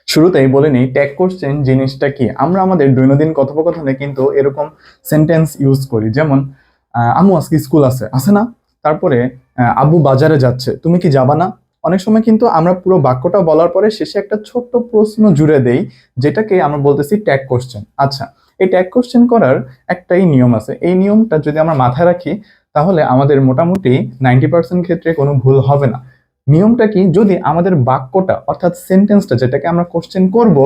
শুরুতেই বলে নিই ট্যাগ কোশ্চেন জিনিসটা কি। আমরা আমাদের দৈনন্দিন কথোপকথনে কিন্তু এরকম সেন্টেন্স ইউজ করি, যেমন আম্মু আজকে স্কুল আছে আছে না। তারপরে আব্বু বাজারে যাচ্ছে, তুমি কি যাবা না। অনেক সময় কিন্তু আমরা পুরো বাক্যটা বলার পরে শেষে একটা ছোট্ট প্রশ্ন জুড়ে দেই, যেটাকে আমরা বলতেছি ট্যাগ কোশ্চেন। আচ্ছা, এই ট্যাগ কোশ্চেন করার একটাই নিয়ম আছে। এই নিয়মটা যদি আমরা মাথায় রাখি, তাহলে আমাদের মোটামুটি 90% ক্ষেত্রে কোনো ভুল হবে না। নিয়মটা কি, যদি আমাদের বাক্যটা অর্থাৎ সেন্টেন্সটা যেটাকে আমরা কোশ্চেন করব,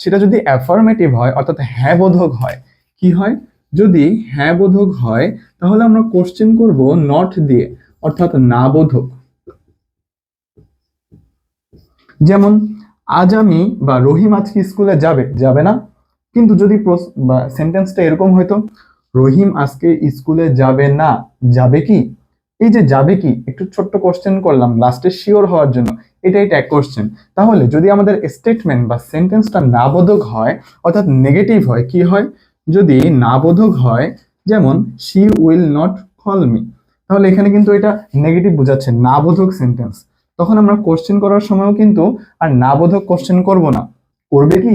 সেটা যদি অ্যাফার্মেটিভ হয় অর্থাৎ হ্যাঁ বোধক হয়। কি হয়, যদি হ্যাঁ বোধক হয় তাহলে আমরা কোশ্চেন করব নট দিয়ে, অর্থাৎ না বোধক। যেমন আজ আমি বা রহিম আজকে স্কুলে যাবে যাবে না। কিন্তু যদি সেন্টেন্সটা এরকম হয়তো, রহিম আজকে স্কুলে যাবে না, যাবে কি। এই যে যাবে কি একটু ছোট্ট কোশ্চেন করলাম লাস্টে শিওর হওয়ার জন্য, এটাই ট্যাগ কোশ্চেন। তাহলে যদি আমাদের স্টেটমেন্ট বা সেন্টেন্সটা না বোধক হয় অর্থাৎ নেগেটিভ হয়, কি হয়, যদি না বোধক হয়, যেমন she will not call me, তাহলে এখানে কিন্তু এটা নেগেটিভ বোঝাচ্ছে, না বোধক সেন্টেন্স। তখন আমরা কোশ্চেন করার সময়ও কিন্তু আর না বোধক কোশ্চেন করব না। করবে কি,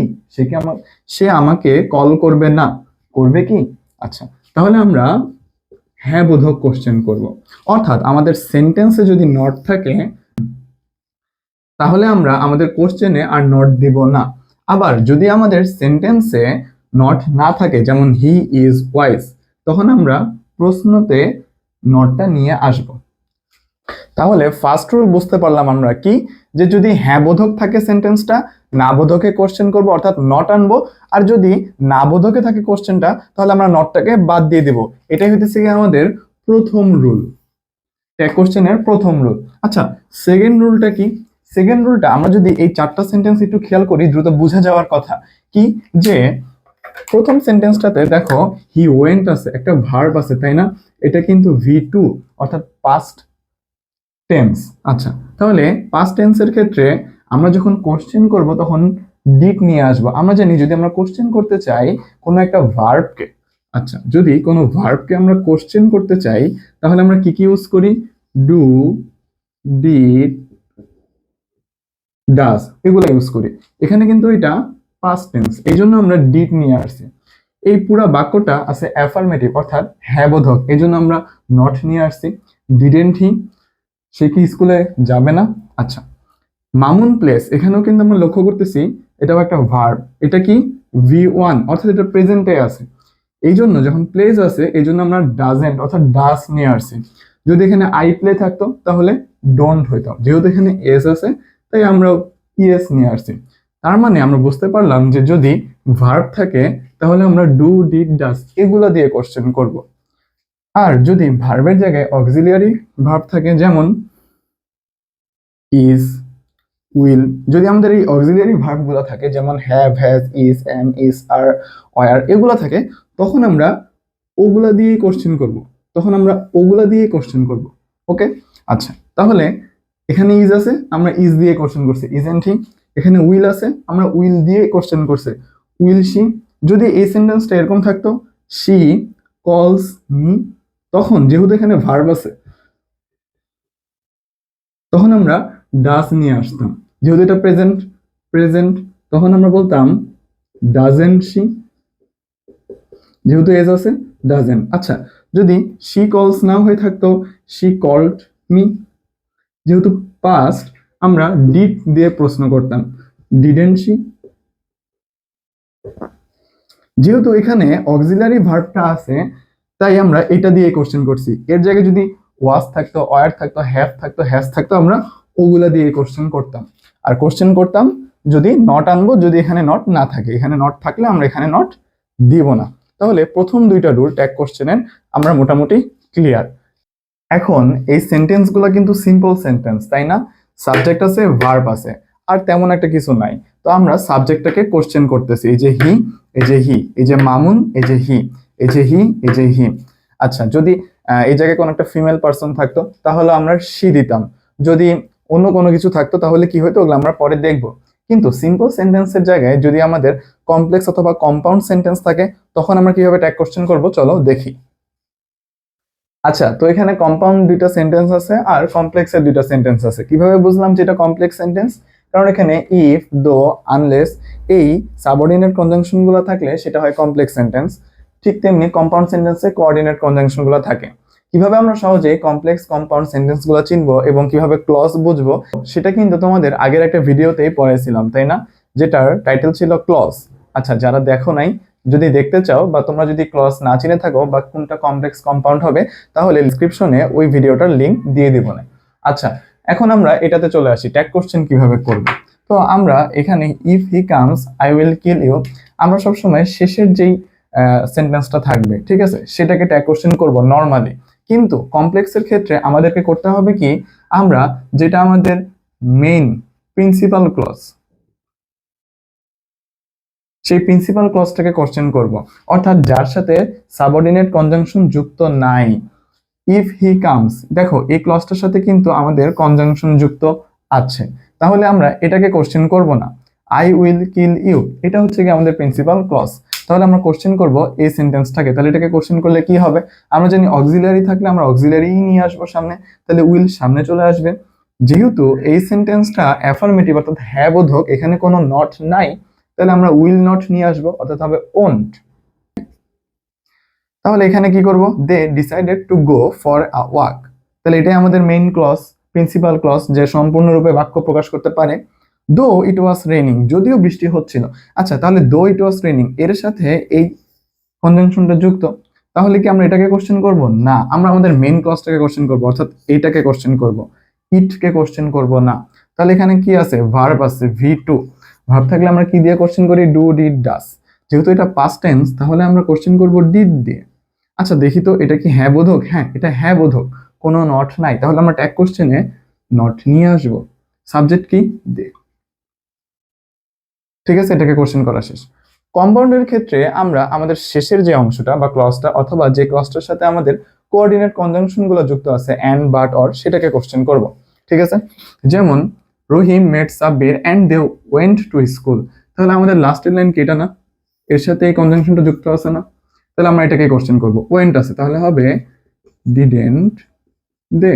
সে আমাকে কল করবে না, করবে কি। আচ্ছা, তাহলে আমরা হ্যাঁ বোধক কোশ্চেন করব। অর্থাৎ আমাদের সেন্টেন্সে যদি নট থাকে, তাহলে আমরা আমাদের কোশ্চেনে আর নট দিব না। আবার যদি আমাদের সেন্টেন্সে নট না থাকে, যেমন হি ইজ ওয়াইজ, তখন আমরা প্রশ্নতে নটটা নিয়ে আসব। তাহলে ফার্স্ট রুল বুঝতে পারলাম আমরা কি, যে যদি হ্যাঁ বোধক থাকে সেন্টেন্সটা, না বোধকে কোশ্চেন করব অর্থাৎ নট আনবো। আর যদি না বোধকে থাকে কোশ্চেনটা, তাহলে আমরা নটটাকে বাদ দিয়ে দিব। এটাই হইতেছে কি আমাদের প্রথম রুল, ট্যাগ কোশ্চেনের প্রথম রুল। আচ্ছা, সেকেন্ড রুলটা কি। সেকেন্ড রুলটা আমরা যদি এই চারটা সেন্টেন্স একটু খেয়াল করি, দ্রুত বোঝা যাওয়ার কথা কি, যে প্রথম সেন্টেন্সটাতে দেখো হি ওয়েন্ট আছে, একটা ভার্ব আছে তাই না, এটা কিন্তু V2 অর্থাৎ পাস্ট টেন্স। আচ্ছা, তাহলে পাস্ট টেন্সের ক্ষেত্রে আমরা যখন কোশ্চেন করব তখন ডিড নিয়ে আসবো। আমরা জানি যদি আমরা কোশ্চেন করতে চাই কোনো একটা ভার্বকে, আচ্ছা যদি কোনো ভার্বকে আমরা কোশ্চেন করতে চাই, তাহলে আমরা কি কি ইউজ করি, ডু, ডিড, ডাজ, এগুলো ইউজ করি। এখানে কিন্তু এটা পাস্ট টেন্স, এই জন্য আমরা ডিড নিয়ে আসছি। এই পুরা বাক্যটা আছে অ্যাফার্মেটিভ অর্থাৎ হ্যাঁ বোধক, এই জন্য আমরা নট নিয়ে আসছি। ডিডেন্ট হি, সে কি স্কুলে যাবে না। আচ্ছা, মামুন প্লেস, এখানেও কিন্তু আমরা লক্ষ্য করতেছি এটাও একটা ভার্ব। এটা কি, V1 অর্থাৎ এটা প্রেজেন্টে আছে। এই জন্য যখন প্লেস আছে এই জন্য আমরা ডাজেন্ট অর্থাৎ ডাস নিয়ে আসছি। যদি এখানে আই প্লে থাকতো তাহলে ডোন্ট হইতো, যেহেতু এখানে এস আছে তাই আমরা ইএস নিয়ে আসছি। তার মানে আমরা বুঝতে পারলাম যে যদি ভার্ব থাকে তাহলে আমরা ডু, ডিড, ডাস এগুলো দিয়ে কোশ্চেন করব। আর যদি ভার্বের জায়গায় অক্সিলিয়ারি ভার্ব থাকে, যেমন ইজ, উইল, যদি আমাদের এই অক্সিলিয়ারি ভার্ব গুলো থাকে, যেমন have, has, is, am, is, are, were এগুলো থাকে, তখন আমরা ওগুলা দিয়ে কোশ্চেন করব। তখন আমরা ওগুলা দিয়ে কোশ্চেন করব। ওকে, আচ্ছা, তাহলে এখানে ইজ আছে, আমরা ইজ দিয়ে কোশ্চেন করছি, ইজেন্ট হি। এখানে উইল আছে, আমরা উইল দিয়ে কোশ্চেন করছি, উইল শি। যদি এই সেন্টেন্সটা এরকম থাকতো, শি কলস মি, তখন যেহেতু এখানে ভার্ব আছে তখন আমরা ডাস নিয়ে আসতাম। যেহেতু এটা প্রেজেন্ট প্রেজেন্ট তখন আমরা বলতাম ডাজেন্ট শি। যেহেতু এজ আছে, ডাজেন্ট। আচ্ছা, যদি শি কলস না হয়ে থাকতো, শি কল্ড মি। যেহেতু পাস্ট, আমরা ডিড দিয়ে প্রশ্ন করতাম, ডিডেন্ট শি। যেহেতু এখানে অক্সিলারি ভার্বটা আছে তাই আমরা এটা দিয়ে কোশ্চেন করছি। এর জায়গায় যদি ওয়াজ থাকতো, ওয়ার থাকতো, হ্যাভ থাকতো, হ্যাজ থাকতো, আমরা ওগুলা দিয়ে কোশ্চেন করতাম। আর কোশ্চেন করতাম যদি নট আনবো, যদি এখানে নট না থাকে। এখানে নট থাকলে আমরা এখানে নট দিব না। তাহলে প্রথম দুইটা রুল ট্যাগ কোশ্চেনের আমরা মোটামুটি ক্লিয়ার। এখন এই সেন্টেন্সগুলো কিন্তু সিম্পল সেন্টেন্স তাই না, সাবজেক্ট আছে, ভার্ব আছে, আর তেমন একটা কিছু নাই। তো আমরা সাবজেক্টটাকে কোশ্চেন করতেছি, এই যে হি, এই যে হি, এই যে মামুন, এই যে হি, এই যে হি, এই যে হি। আচ্ছা, যদি এই জায়গায় কোনো একটা ফিমেল পার্সন থাকতো তাহলে আমরা শি দিতাম। যদি অন্য কোনো কিছু থাকতো তাহলে কি হতো, ওগুলো আমরা পরে দেখবো। কিন্তু সিম্পল সেন্টেন্সের জায়গায় যদি আমাদের কমপ্লেক্স অথবা কম্পাউন্ড সেন্টেন্স থাকে, তখন আমরা কিভাবে ট্যাগ কোশ্চেন করবো চলো দেখি। আচ্ছা, তো এখানে কম্পাউন্ড দুইটা সেন্টেন্স আছে আর কমপ্লেক্সের দুইটা সেন্টেন্স আছে। কিভাবে বুঝলাম যে এটা কমপ্লেক্স সেন্টেন্স, কারণ এখানে ইফ, দো, আনলেস এই সাবঅর্ডিনেট কনজাংশন গুলো থাকলে সেটা হয় কমপ্লেক্স সেন্টেন্স। ঠিক তেমনি কম্পাউন্ড সেন্টেন্সে কোঅর্ডিনেট কনজাংশন গুলো থাকে। কিভাবে আমরা সহজে কমপ্লেক্স কম্পাউন্ড সেন্টেন্স গুলো চিনবো এবং কিভাবে ক্লজ বুঝবো সেটা কিন্তু তোমাদের আগের একটা ভিডিওতেই পড়েছিলাম, তাই না? যেটার টাইটেল ছিল ক্লজ। আচ্ছা, যারা দেখো নাই, যদি দেখতে চাও বা তোমরা যদি ক্লজ না চিনে থাকো বা কোনটা কমপ্লেক্স কম্পাউন্ড হবে, তাহলে ডেসক্রিপশনে ওই ভিডিওটার লিংক দিয়ে দিব না। আচ্ছা, এখন আমরা এটাতে চলে আসি, ট্যাগ কোশ্চেন কিভাবে করব। তো আমরা এখানে if he comes I will kill you, আমরা সবসময় শেষের যেই সেন্টেন্সটা থাকবে, ঠিক আছে, সেটাকে ট্যাগ কোশ্চেন করব নর্মালি। কিন্তু কমপ্লেক্সের ক্ষেত্রে আমাদেরকে করতে হবে কি, আমরা যেটা আমাদের মেইন প্রিন্সিপাল ক্লজ, সেই প্রিন্সিপাল ক্লজটাকে কোশ্চেন করব, অর্থাৎ যার সাথে সাবঅর্ডিনেট কনজাংশন যুক্ত নাই। ইফ হি কামস, দেখো এই ক্লজটার সাথে কিন্তু আমাদের কনজাংশন যুক্ত আছে, তাহলে আমরা এটাকে কোশ্চেন করব না। আই উইল কিল ইউ, এটা হচ্ছে কি আমাদের প্রিন্সিপাল ক্লজ, তাহলে আমরা কোশ্চেন করব এই সেন্টেন্সটাকে। তাহলে এটাকে কোশ্চেন করলে কি হবে, আমরা জানি অক্সিলারি থাকলে আমরা অক্সিলারি নিয়ে আসবো সামনে, তাহলে উইল সামনে চলে আসবে। যেহেতু এই সেন্টেন্সটা অ্যাফার্মেটিভ অর্থাৎ হ্যাঁ বোধক, এখানে কোনো নট নাই, তাহলে আমরা উইল নট নিয়ে আসবো, অর্থাৎ হবে ওন্ট। তাহলে এখানে কি করব, they decided to go for a walk, তাহলে এটাই আমাদের মেইন ক্লজ, প্রিন্সিপাল ক্লজ, যে সম্পূর্ণরূপে বাক্য প্রকাশ করতে পারে। দো ইট ওয়াজ রেইনিং, যদিও বৃষ্টি হচ্ছিল। আচ্ছা, তাহলে দো ইট ওয়াজ রেইনিং এর সাথে এই কনজাংশনটা যুক্ত, তাহলে কি আমরা এটাকে কোশ্চেন করব না, আমরা আমাদের মেইন ক্লজটাকে কোশ্চেন করব, অর্থাৎ এইটাকে কোশ্চেন করব, ইটকে কোশ্চেন করব না। তাহলে এখানে কি আছে, ভার্ব আছে V2, ভার্ব থাকলে আমরা কি দিয়ে কোশ্চেন করি, ডু, ডিড, ডাস। যেহেতু এটা পাস্ট টেন্স, তাহলে আমরা কোশ্চেন করব ডিড দিয়ে। আচ্ছা, দেখি তো এটা কি হ্যাঁ বোধক, হ্যাঁ এটা হ্যাঁ বোধক, কোনো নট নাই, তাহলে আমরা ট্যাগ কোশ্চেনে নট নিয়ে আসবো। সাবজেক্ট কি, দে। ঠিক আছে, এটাকে কোশ্চেন করা শেষ। কম্পাউন্ডের ক্ষেত্রে আমরা আমাদের শেষের যে অংশটা বা ক্লজটা, অথবা যে ক্লজটার সাথে আমাদের কোঅর্ডিনেট কনজাংশন গুলো যুক্ত আছে এন্ড, বাট, অর, সেটাকে কোশ্চেন করব। ঠিক আছে, যেমন Rahim met Sabbir and they went to school, তাহলে আমাদের লাস্টের লাইন কি, এটা না, এর সাথে এই কনজাংশনটা যুক্ত আছে না, তাহলে আমরা এটাকে কোশ্চেন করব। ওয়েন্ট আছে, তাহলে হবে ডিডেন্ট দে।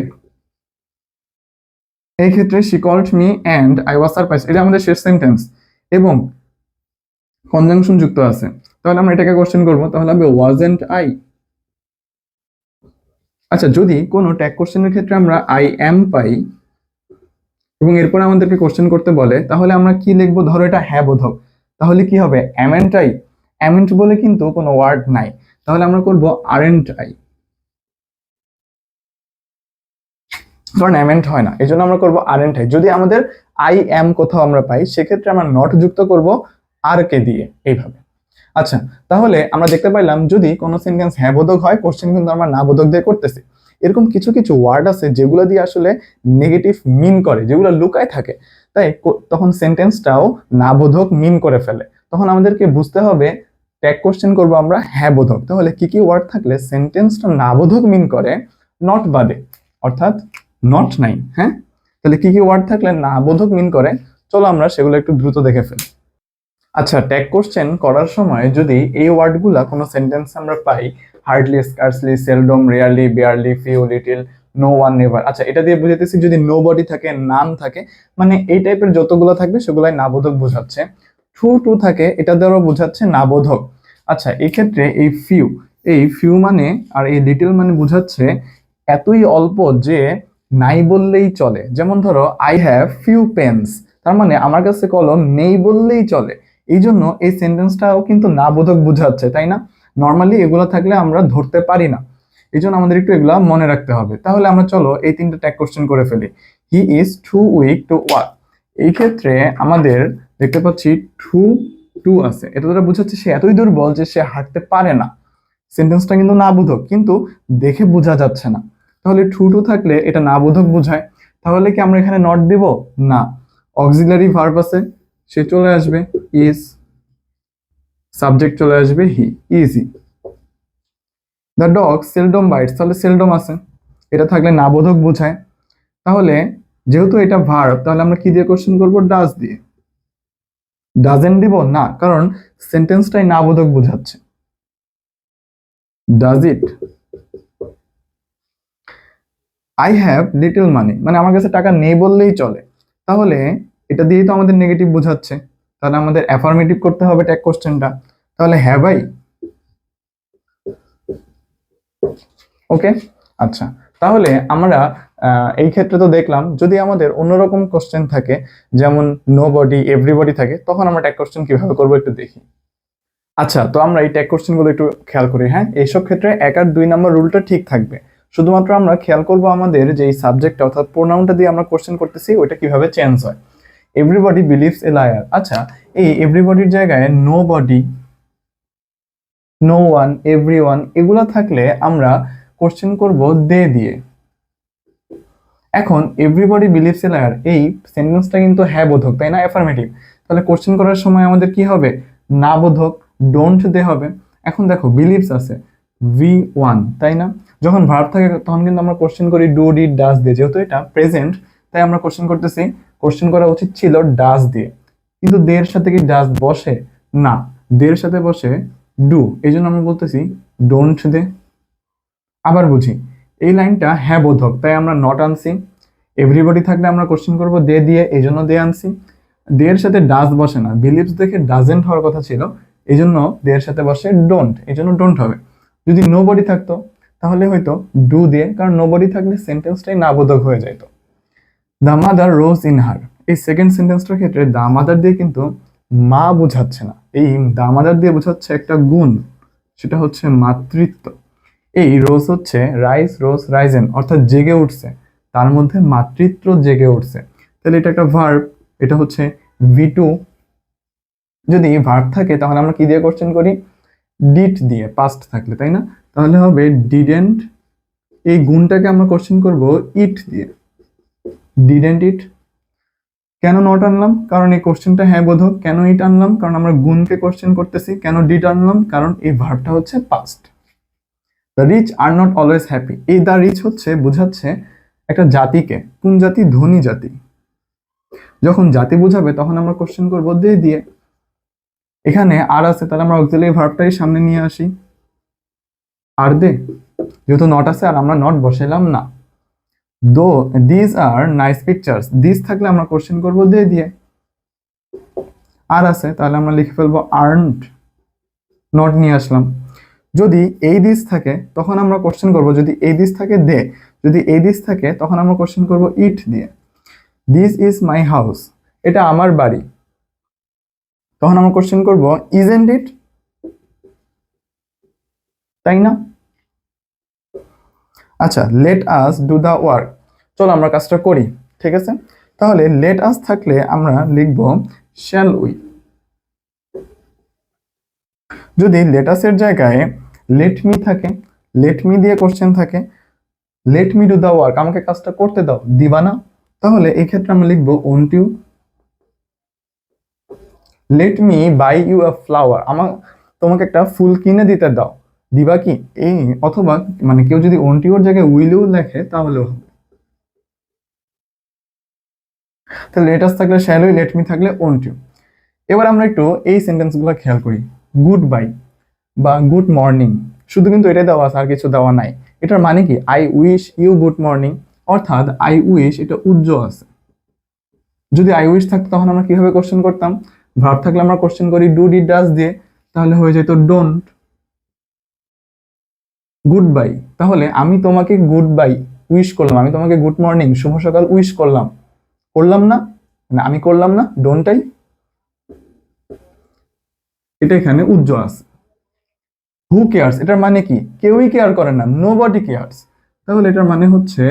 এই ক্ষেত্রে she called me and I was surprise, এটা আমাদের শেষ সেন্টেন্স এবং কনজাংশন যুক্ত আছে, তাহলে আমরা এটাকে কোশ্চেন করব, তাহলে হবে ওয়াজেন্ট আই। আচ্ছা, যদি কোনো ট্যাগ কোশ্চেনের ক্ষেত্রে আমরা আই এম পাই এবং এরপর আমাদেরকে কোশ্চেন করতে বলে, তাহলে আমরা কি লিখবো, ধরো এটা হ্যাঁ বোধক, তাহলে কি হবে, অ্যামেন্ট আই। অ্যামেন্ট বলে কিন্তু কোনো ওয়ার্ড নাই, তাহলে আমরা করব আরেন্ট আই, কারণ অ্যামেন্ট হয় না, এই জন্য আমরা করবো আরেন্ট আই। যদি আমাদের আই এম কোথাও আমরা পাই, সেক্ষেত্রে আমরা নট যুক্ত করব আর কে দিয়ে, এইভাবে। আচ্ছা, তাহলে আমরা দেখতে পাইলাম যদি কোনো সেন্টেন্স হ্যাঁ বোধক হয়, কোশ্চেন কিন্তু আমরা না বোধক দিয়ে করতেছি। এরকম কিছু কিছু ওয়ার্ড আছে যেগুলো দিয়ে আসলে নেগেটিভ মিন করে, যেগুলো লুকায় থাকে, তাই তখন সেন্টেন্সটাও না বোধক মিন করে ফেলে। তখন আমাদেরকে বুঝতে হবে ট্যাগ কোশ্চেন করব আমরা হ্যাঁ বোধক, তাহলে কি কি ওয়ার্ড থাকলে সেন্টেন্সটা না বোধক মিন করে, নট বাদে, অর্থাৎ নট নাই। হ্যাঁ, তাহলে কি কি ওয়ার্ড থাকলে না বোধক মিন করে, চলো আমরা সেগুলো একটু দ্রুত দেখে ফেলি। আচ্ছা, ট্যাগ কোশ্চেন করার সময় যদি এই ওয়ার্ডগুলা কোনো সেন্টেন্স আমরা পাই, hardly, scarcely, seldom, rarely, barely, few, little, no one, never, আচ্ছা এটা দিয়ে বুঝাইতেছি যদি নো বডি থাকে, নান থাকে, মানে এই টাইপের যতগুলো থাকবে সেগুলাই নাবোধক বোঝাচ্ছে। টু টু থাকে, এটা দ্বারা বোঝাচ্ছে নাবোধক। আচ্ছা, এই ক্ষেত্রে এই ফিউ মানে আর এই লিটিল মানে বোঝাচ্ছে এতই অল্প যে নাই বললেই চলে। যেমন ধরো আই হ্যাভ ফিউ পেন্স, তার মানে আমার কাছে কলম নেই বললেই চলে। এই জন্য এই সেন্টেন্সটাও কিন্তু না বোধক বোঝাচ্ছে, তাই না? নর্মালি এগুলো থাকলে আমরা ধরতে পারি না, এই জন্য আমাদের একটু এগুলা মনে রাখতে হবে। তাহলে আমরা চলো এই তিনটা ট্যাগ কোশ্চেন করে ফেলি। He is too weak to walk, এই ক্ষেত্রে আমাদের দেখতে পাচ্ছি টু টু আছে, এটা দ্বারা বোঝাচ্ছে সে এতই দুর্বল যে সে হাঁটতে পারে না। সেন্টেন্সটা কিন্তু না বোধক, কিন্তু দেখে বোঝা যাচ্ছে না, তাহলে টু টু থাকলে এটা না বোধক বোঝায়। তাহলে কি আমরা এখানে নট দিব না, অক্সিলারি ভার্ব আছে, সে চলে আসবে ইজ, সাবজেক্ট চলে আসবে he, is. The dog seldom bites, তাহলে সেলডম আছে, এটা থাকলে না বোধক বোঝায়। তাহলে যেহেতু এটা ভার্ব, তাহলে আমরা কি দিয়ে কোশ্চেন করব, ডাজ দিয়ে। ডাজেন্ট দিব না, কারণ সেন্টেন্সটাই না বোধক বোঝাচ্ছে। Does it. I have little money, মানে আমার কাছে টাকা নেই বললেই চলে, তাহলে এটা দিয়েই তো আমাদের নেগেটিভ বোঝাচ্ছে, তাহলে আমাদের অ্যাফার্মেটিভ করতে হবে ট্যাগ কোশ্চেনটা। তাহলে হ্যাভ আই। ওকে, আচ্ছা, তাহলে আমরা এই ক্ষেত্রে তো দেখলাম যদি আমাদের অন্যরকম কোশ্চেন থাকে, যেমন নো বডি এভরিবডি থাকে, তখন আমরা ট্যাগ কোশ্চেন কিভাবে করবো একটু দেখি। আচ্ছা, তো আমরা এই ট্যাগ কোশ্চেন গুলো একটু খেয়াল করি। হ্যাঁ, এইসব ক্ষেত্রে 1 আর 2 নম্বর রুলটা ঠিক থাকবে, শুধুমাত্র আমরা খেয়াল করব আমাদের যে সাবজেক্টটা অর্থাৎ প্রোনাউনটা দিয়ে আমরা কোশ্চেন করতেছি ওইটা কিভাবে চেঞ্জ হয়। Everybody believes a liar. আচ্ছা, এই এভরিবডির জায়গায় nobody, no one, everyone এগুলা থাকলে আমরা কোশ্চেন করব দে দিয়ে। এখন এভরিবডি বিলিভস এ লায়ার এই সেন্টেন্সটা কিন্তু হ্যাঁ বোধক, তাই না, অ্যাফার্মেটিভ। তাহলে কোশ্চেন করার সময় আমাদের কি হবে, না বোধক, ডোন্ট দে হবে। এখন দেখো বিলিভস আছে ভি ওয়ান, তাই না, যখন ভার্ব থাকে তখন কিন্তু আমরা কোশ্চেন করি ডু ডিড ডাজ দিয়ে, যেহেতু এটা প্রেজেন্ট তাই আমরা কোশ্চেন করতেছি, কোশ্চেন করা উচিত ছিল ডাজ দিয়ে, কিন্তু দের সাথে কি ডাজ বসে না, দের সাথে বসে ডু, এই জন্য আমরা বলতেছি ডোন্ট দে। আবার বুঝি, এই লাইনটা হ্যাঁ বোধক তাই আমরা নট আনছি, এভরিবডি থাকলে আমরা কোশ্চেন করব দে দিয়ে, এই জন্য দে আনছি। দের সাথে ডাজ বসে না, বিলিভস দেখে ডাজেন্ট হওয়ার কথা ছিল, এই জন্য দের সাথে বসে ডোন্ট, এই জন্য ডোন্ট হবে। যদি নো বডি থাকতো তাহলে হয়তো ডু দিয়ে, কারণ নো বডি থাকলে সেন্টেন্সটাই না বোধক হয়ে যেত। The mother rose in her, এই সেকেন্ড সেন্টেন্সটার ক্ষেত্রে দ্য মাদার দিয়ে কিন্তু মা বোঝাচ্ছে না, এই দ্য মাদার দিয়ে বোঝাচ্ছে একটা গুণ, সেটা হচ্ছে মাতৃত্ব। এই রোজ হচ্ছে রাইজ, রোজ রাইজেন, অর্থাৎ জেগে উঠছে, তার মধ্যে মাতৃত্ব জেগে উঠছে, তাহলে এটা একটা ভার্ব, এটা হচ্ছে ভি টু। যদি ভার্ব থাকে তাহলে আমরা কি দিয়ে কোশ্চেন করি, ডিড দিয়ে, পাস্ট থাকলে, তাই না, তাহলে হবে ডিডেন্ট। এই গুণটাকে আমরা কোশ্চেন করব ইট দিয়ে, ডিডেন্ট ইট। কেন নট আনলাম, কারণ এই কোশ্চেনটা হ্যাঁ বোধক। কেন ইট আনলাম, কারণ আমরা গুণকে কোশ্চেন করতেছি। কেন ডিড আনলাম, কারণ এই ভার্বটা হচ্ছে past. The rich are not always happy, এই দ্য রিচ হচ্ছে বোঝাচ্ছে একটা জাতিকে, কোন জাতি, ধনী জাতি। যখন জাতি বোঝাবে তখন আমরা কোশ্চেন করব দে দিয়ে। এখানে আর আছে, তাহলে আমরা অক্সিলারি ভার্বটাই সামনে নিয়ে আসি, আর দে, যেহেতু নট আছে আর আমরা নট বসাইলাম না। Though this are nice pictures, this থাকলে আমরা কোশ্চেন করব দে দিয়ে। আর আছে তাহলে আমরা লিখে ফেলবো আর্নড, নট নিয়ে আসলাম। যদি এই দিস থাকে তখন আমরা কোশ্চেন করব, যদি এই দিস থাকে দে, যদি এই দিস থাকে তখন আমরা কোশ্চেন করব ইট দিয়ে। দিস ইজ মাই হাউস, এটা আমার বাড়ি, তখন আমরা কোশ্চেন করব ইজেন্ট ইট, তাই না। আচ্ছা, let us do the work, চলো আমরা কাজটা করি, ঠিক আছে। তাহলে লেট আস থাকলে আমরা লিখব শ্যাল উই। যদি লেটাসের জায়গায় লেট মি থাকে, লেট মি দিয়ে কোশ্চেন থাকে, let me do the work, আমাকে কাজটা করতে দাও, দিবা না, তাহলে এই ক্ষেত্রে আমরা লিখবো won't you. Let me buy you a flower, তোমাকে একটা ফুল কিনে দিতে দাও, দিবা কি, এই। অথবা মানে কেউ যদি ওন্ট ইউর জায়গায় উইল ইউ লেখে তাহলেও হবে। তাহলে লেটাস থাকলে শ্যাল উই, লেট মি থাকলে ওন্ট ইউ। এবার আমরা একটু এই সেন্টেন্সগুলো খেয়াল করি। গুড বাই বা গুড মর্নিং, শুধু কিন্তু এটাই দেওয়া আছে, আর কিছু দেওয়া নাই। এটার মানে কি, I wish you good morning, অর্থাৎ আই উইশ এটা উজ্জ্বল আছে। যদি আই উইশ থাকতো তখন আমরা কিভাবে কোশ্চেন করতাম, ভার্ব থাকলে আমরা কোশ্চেন করি ডু ডিড ডাজ দিয়ে, তাহলে হয়ে যেত ডোন্ট। গুড বাই, তাহলে আমি তোমাকে গুড বাই উইশ করলাম, আমি তোমাকে গুড মর্নিং শুভ সকাল উইশ করলাম, করলাম না, না আমি করলাম না, ডোন্টাই, এটা এখানে উজ্জ্বল আছে। হু কেয়ার্স, এটার মানে কি, কেউই কেয়ার করে না, নোবডি কেয়ার্স, তাহলে এটার মানে হচ্ছে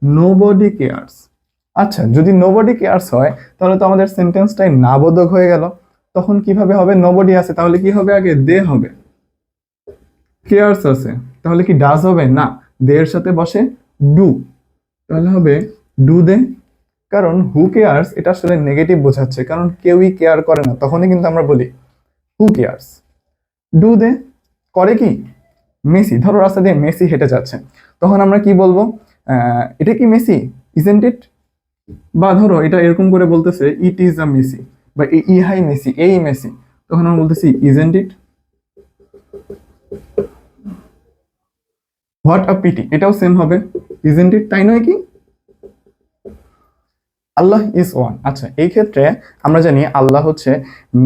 নোবডি কেয়ার্স। আচ্ছা, যদি নোবডি কেয়ার্স হয় তাহলে তো আমাদের সেন্টেন্সটাই নাবোধক হয়ে গেল, তখন কিভাবে হবে, নোবডি আছে তাহলে কি হবে, আগে দে হবে, কেয়ার্স আছে তাহলে কি ডাজ হবে না, দে এর সাথে বসে ডু, তাহলে হবে ডু দে। কারণ হু কেয়ার্স এটা আসলে নেগেটিভ বোঝাচ্ছে, কারণ কেউই কেয়ার করে না, তখনই কিন্তু আমরা বলি হু কেয়ার্স। ডু দে করে কি, মেসি, ধরো রাস্তা দিয়ে মেসি হেঁটে যাচ্ছে, তখন আমরা কি বলবো, এটা কি মেসি, ইজেন্ট ইট। বা ধরো এটা এরকম করে বলতেছে ইট ইজ আ মেসি, বা ইহাই মেসি, এই মেসি, তখন আমরা বলতেছি isn't it. What a PT, এটাও সেম হবে, ইজেন্ট ইট, তাই নয় কি। আল্লাহ ইজ ওয়ান। আচ্ছা, এই ক্ষেত্রে আমরা জানি আল্লাহ হচ্ছে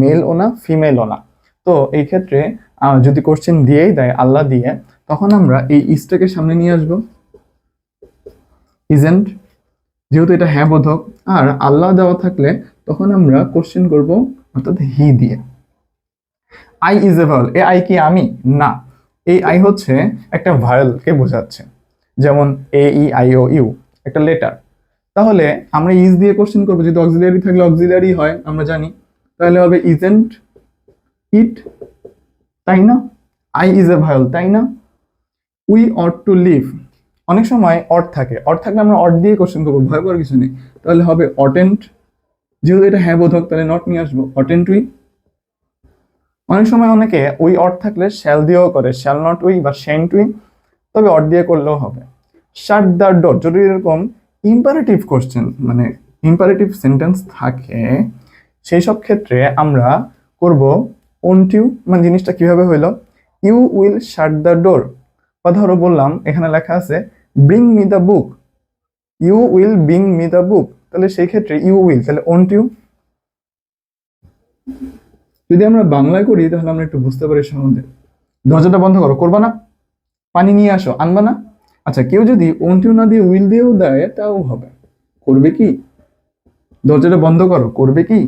মেলও না ফিমেলও না। তো এই ক্ষেত্রে যদি কোশ্চেন দিয়েই দেয় আল্লাহ দিয়ে, তখন আমরা এই ইজটাকে সামনে নিয়ে আসবো, ইজেন্ট, যেহেতু এটা হ্যাঁ বোধক। আর আল্লাহ দেওয়া থাকলে তখন আমরা কোশ্চেন করব অর্থাৎ হি দিয়ে। I is a vowel, A I কি আমি? না, এই আই হচ্ছে একটা ভাওয়েলকে বোঝাচ্ছে, যেমন এ ই আই ও ইউ একটা লেটার। তাহলে আমরা ইজ দিয়ে কোশ্চেন করবো, যদি অক্সিলিয়ারি থাকলে অক্সিলিয়ারি হয় আমরা জানি, তাহলে হবে ইজেন্ট ইট, তাই না? আই ইজ এ ভায়োল, তাই না? উই অট টু লিভ, অনেক সময় অট থাকে, অট থাকলে আমরা অট দিয়ে কোশ্চেন করবো, ভয় পাওয়ার কিছু নেই। তাহলে হবে অটেন্ট, যেহেতু এটা হ্যাঁ বোধক তাহলে নট নিয়ে আসবো, অটেন্ট উই। অনেক সময় অনেকে উই অট থাকলে শ্যাল দিয়েও করে, শ্যাল নট উই বা শ্যান্ট উই, তবে অট দিয়ে করলেও হবে। শাট দ্য ডোর, যদি এরকম ইম্পারেটিভ কোশ্চেন মানে ইম্পারেটিভ সেন্টেন্স থাকে, সেই সব ক্ষেত্রে আমরা করব ওন্ট ইউ। মানে জিনিসটা কিভাবে হইলো, you will shut the door, বা ধরো বললাম এখানে লেখা আছে bring me the book, you will bring me the book, তাহলে সেই ক্ষেত্রে ইউ উইল, তাহলে ওন্ট ইউ। যদি আমরা বাংলায় করি তাহলে আমরা একটু বুঝতে পারি সহজে। দরজাটা বন্ধ করো, করবা না? পানি নিয়ে আসো, আনবা না? আচ্ছা, কেউ যদি ওন্ট ইউ না দিয়ে উইল দিয়েও দেয় তাও হবে, করবে কি? দরজাটা বন্ধ করো, করবে কি?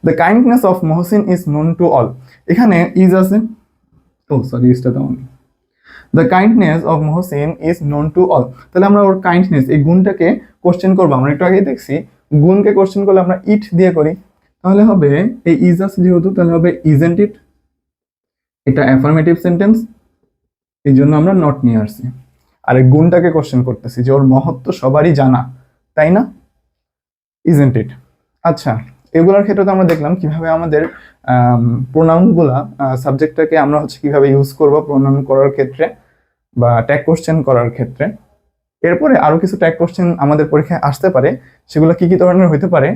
The kindness of Mohsin is known to all, এখানে ইজ আছে, ও সরি ইজটা দাও। The kindness of Mohsin is known to all, তাহলে আমরা ওর কাইন্ডনেস এই গুণটাকে কোশ্চেন করবো। আমরা একটু আগেই দেখছি গুণকে কোশ্চেন করলে আমরা ইট দিয়ে করি, তাহলে হবে এই ইজ আছে যেহেতু, তাহলে হবে ইজেন্ট ইট, এটা অ্যাফার্মেটিভ সেন্টেন্স, এই জন্য আমরা নট নিয়ে আসছি। আর এই গুণটাকে কোশ্চেন করতেছি যে ওর মহত্ব সবারই জানা, তাই না? Isn't it. আচ্ছা, এগুলোর ক্ষেত্রে তো আমরা দেখলাম কিভাবে আমাদের প্রোনাউন গুলা সাবজেক্টটাকে আমরা হচ্ছে কিভাবে ইউজ করব প্রোনাউন করার ক্ষেত্রে বা ট্যাগ কোশ্চেন করার ক্ষেত্রে। এরপরে আরো কিছু ট্যাগ কোশ্চেন আমাদের পরীক্ষায় আসতে পারে, সেগুলো কি কি ধরনের হতে পারে।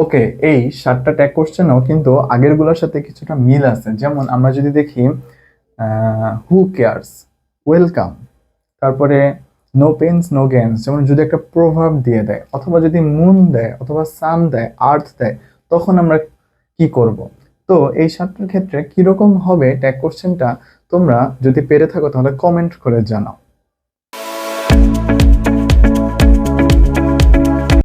ওকে, এই 7টা ট্যাগ কোশ্চেনও কিন্তু আগের গুলোর সাথে কিছুটা মিল আছে। যেমন আমরা যদি দেখি হু কেয়ারস, ওয়েলকাম, তারপরে নো পেন্স নো গেমস, যেমন যদি একটা প্রভাব দিয়ে দেয়, অথবা যদি মুন দেয়, অথবা সান দেয়, আর্থ দেয়, তখন আমরা কি করব। তো এই 7টার ক্ষেত্রে কিরকম হবে ট্যাগ কোশ্চেনটা, তোমরা যদি পেরে থাকো তাহলে কমেন্ট করে জানাও।